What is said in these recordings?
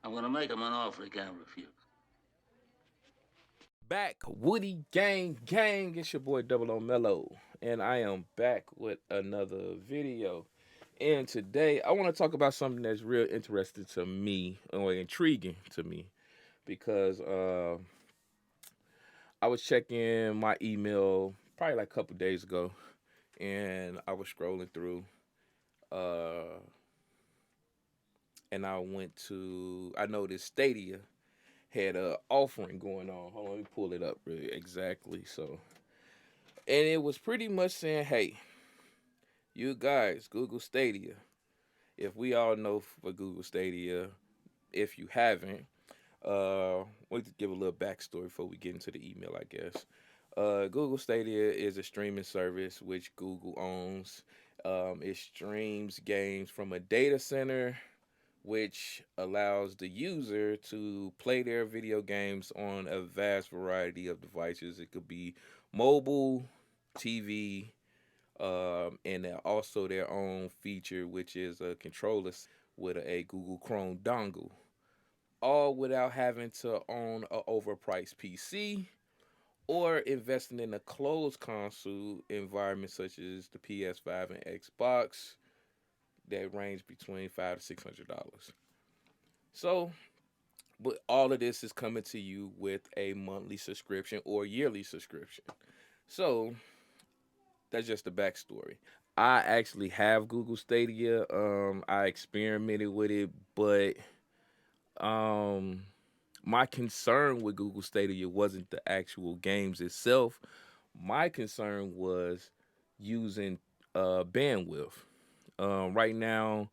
I'm gonna make him an offer he can't refuse. Back, Woody Gang. It's your boy Double O Mellow, and I am back with another video. And today, I want to talk about something that's real interesting to me, or intriguing to me, because I was checking my email probably like a couple days ago, and I was scrolling through, uh, and I noticed Stadia had a offering going on. Hold on, let me pull it up really exactly. So, and it was pretty much saying, "Hey, you guys, Google Stadia. If we all know for Google Stadia, if you haven't, we'll give a little backstory before we get into the email, I guess. Google Stadia is a streaming service which Google owns. It streams games from a data center, which allows the user to play their video games on a vast variety of devices. It could be mobile, TV, and also their own feature, which is a controller with a Google Chrome dongle, all without having to own an overpriced PC or investing in a closed console environment such as the PS5 and Xbox that range between $500 to $600. So, but all of this is coming to you with a monthly subscription or yearly subscription. So that's just the backstory. I actually have Google Stadia. I experimented with it, but um, my concern with Google Stadia wasn't the actual games itself. My concern was using bandwidth. Right now,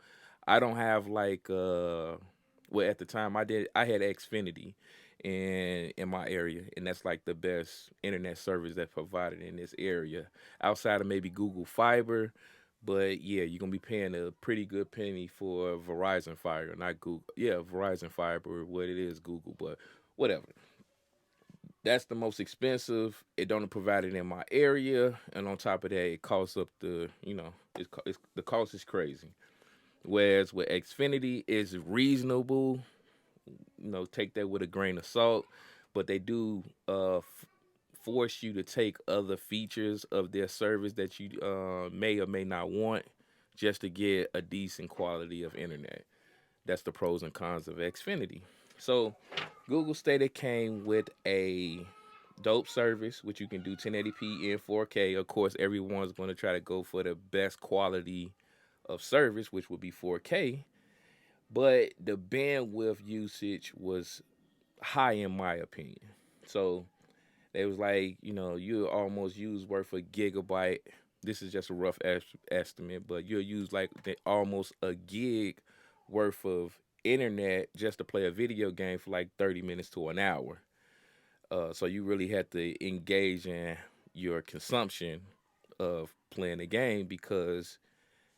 I don't have like well at the time I had Xfinity in my area, and that's like the best internet service that's provided in this area outside of maybe Google Fiber. But yeah, you're gonna be paying a pretty good penny for Verizon Fiber, not Google. Yeah, Verizon Fiber, what it is, Google, but whatever. That's the most expensive. It don't provide it in my area, and on top of that, it costs up the the cost is crazy. Whereas with Xfinity, it's reasonable. Take that with a grain of salt, but they do force you to take other features of their service that you may or may not want just to get a decent quality of internet. That's the pros and cons of Xfinity. So Google Stadia came with a dope service, which you can do 1080p and 4K. Of course, everyone's going to try to go for the best quality of service, which would be 4K. But the bandwidth usage was high in my opinion. So they was like, you almost use worth a gigabyte. This is just a rough estimate, but you'll use like almost a gig worth of internet just to play a video game for like 30 minutes to an hour. So you really had to engage in your consumption of playing the game because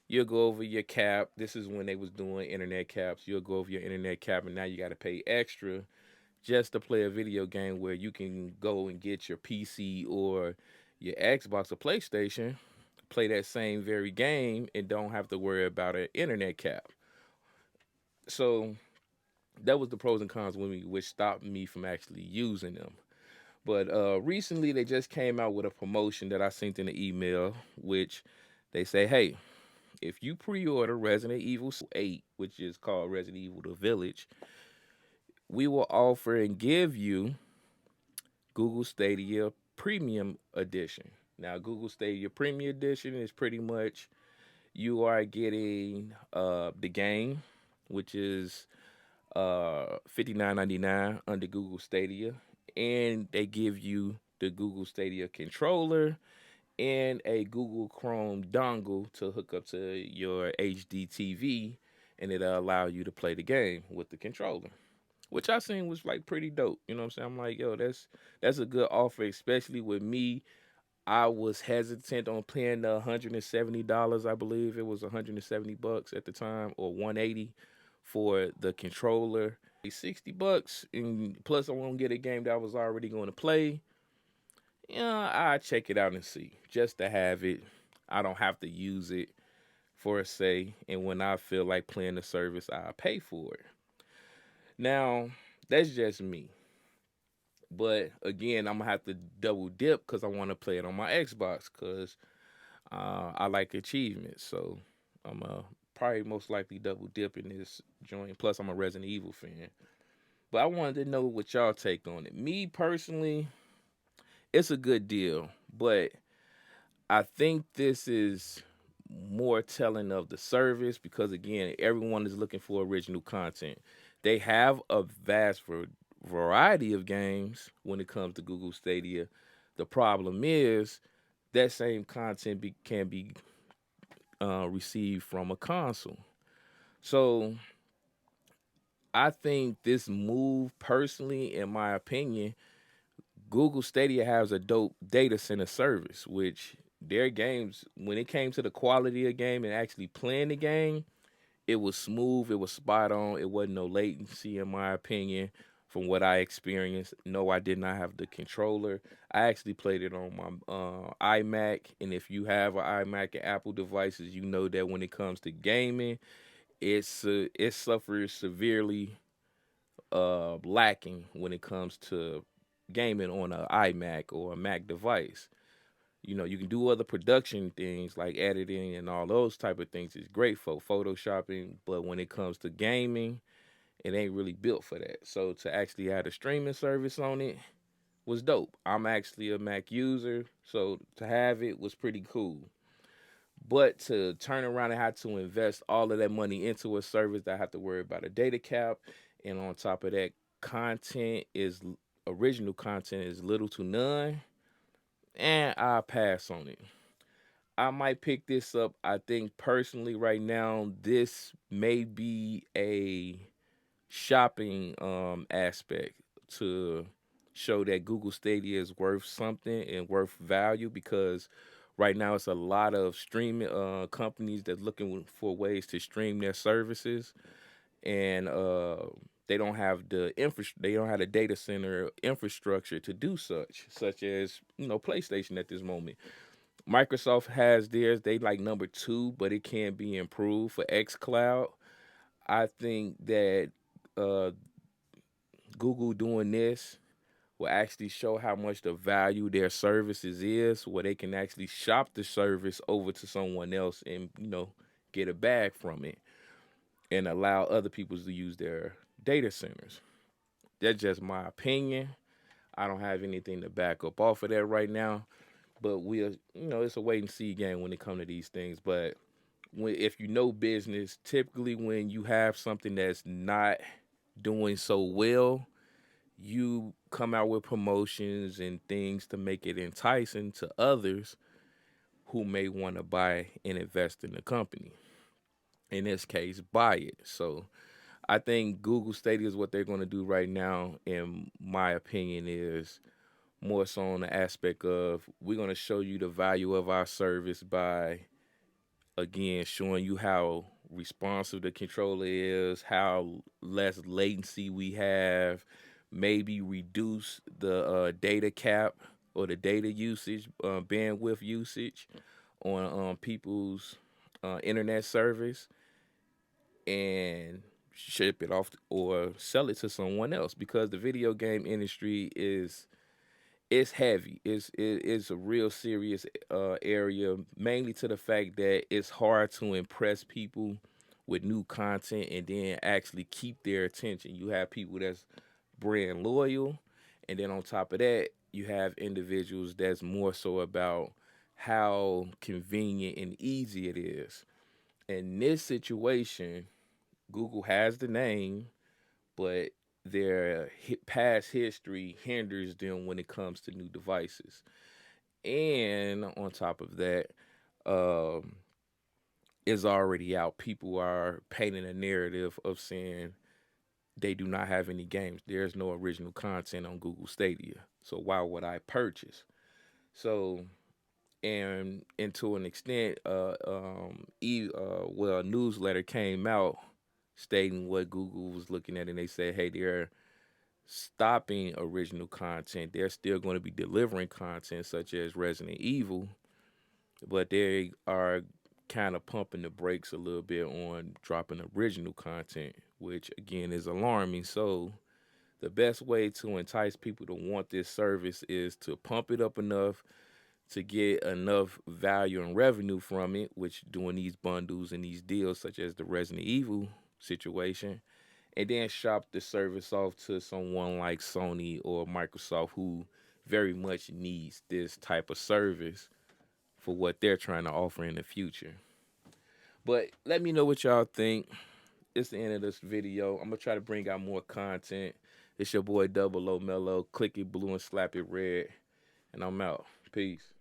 you'll go over your cap. This is when they was doing internet caps. You'll go over your internet cap, and now you got to pay extra just to play a video game where you can go and get your PC or your Xbox or PlayStation, play that same very game, and don't have to worry about an internet cap. So that was the pros and cons with me, which stopped me from actually using them. But recently, they just came out with a promotion that I sent in the email, which they say, hey, if you pre-order Resident Evil 8, which is called Resident Evil The Village, we will offer and give you Google Stadia Premium Edition. Now, Google Stadia Premium Edition is pretty much you are getting the game, which is $59.99 under Google Stadia, and they give you the Google Stadia controller and a Google Chrome dongle to hook up to your HD TV, and it'll allow you to play the game with the controller, which I seen was like pretty dope. You know what I'm saying? I'm like, yo, that's a good offer, especially with me. I was hesitant on paying the $170. I believe it was $170 at the time, or 180 for the controller. $60, and plus I won't get a game that I was already going to play. Yeah, I check it out and see just to have it. I don't have to use it for a say, and when I feel like playing the service, I pay for it. Now, that's just me. But again, I'm gonna have to double dip because I want to play it on my Xbox because I like achievements. So I'm probably most likely double dip in this joint. Plus, I'm a Resident Evil fan. But I wanted to know what y'all take on it. Me personally, it's a good deal, but I think this is more telling of the service because again, everyone is looking for original content. They have a vast variety of games when it comes to Google Stadia. The problem is that same content can be received from a console. So I think this move, personally, in my opinion, Google Stadia has a dope data center service, which their games, when it came to the quality of game and actually playing the game, it was smooth, it was spot on, it wasn't no latency in my opinion. From what I experienced, no, I did not have the controller. I actually played it on my iMac, and if you have an iMac and Apple devices, you know that when it comes to gaming, it suffers severely lacking when it comes to gaming on an iMac or a Mac device. You know, you can do other production things like editing and all those type of things. It's great for photoshopping, but when it comes to gaming, it ain't really built for that. So to actually add a streaming service on it was dope. I'm actually a Mac user, so to have it was pretty cool. But to turn around and have to invest all of that money into a service that I have to worry about a data cap, and on top of that, content is original content is little to none, and I pass on it. I might pick this up. I think personally, right now, this may be a shopping aspect to show that Google Stadia is worth something and worth value because right now it's a lot of streaming companies that's looking for ways to stream their services and they don't have they don't have the data center infrastructure to do such as PlayStation at this moment. Microsoft has theirs. They like number two, but it can be improved for xCloud. I think that uh, Google doing this will actually show how much the value their services is, where they can actually shop the service over to someone else and get a bag from it and allow other people to use their data centers. That's just my opinion. I don't have anything to back up off of that right now, but it's a wait and see game when it comes to these things. But if you know business, typically when you have something that's not doing so well, you come out with promotions and things to make it enticing to others who may want to buy and invest in the company. In this case, buy it. So I think Google Stadia is what they're going to do right now. In my opinion, is more so on the aspect of we're going to show you the value of our service by again showing you how responsive the controller is, how less latency we have, maybe reduce the data cap or the data usage, bandwidth usage on people's internet service, and ship it off or sell it to someone else because the video game industry is it's heavy. It's a real serious area, mainly to the fact that it's hard to impress people with new content and then actually keep their attention. You have people that's brand loyal, and then on top of that, you have individuals that's more so about how convenient and easy it is. In this situation, Google has the name, but their past history hinders them when it comes to new devices. And on top of that, um, is already out. People are painting a narrative of saying they do not have any games. There's no original content on Google Stadia. So why would I purchase? So and to an extent, a newsletter came out stating what Google was looking at, and they said, hey, they're stopping original content. They're still going to be delivering content such as Resident Evil, but they are kind of pumping the brakes a little bit on dropping original content, which again is alarming. So the best way to entice people to want this service is to pump it up enough to get enough value and revenue from it, which doing these bundles and these deals, such as the Resident Evil situation, and then shop the service off to someone like Sony or Microsoft who very much needs this type of service for what they're trying to offer in the future. But let me know what y'all think. It's the end of this video. I'm gonna try to bring out more content. It's your boy Double O Mellow. Click it blue and slap it red. And I'm out. Peace.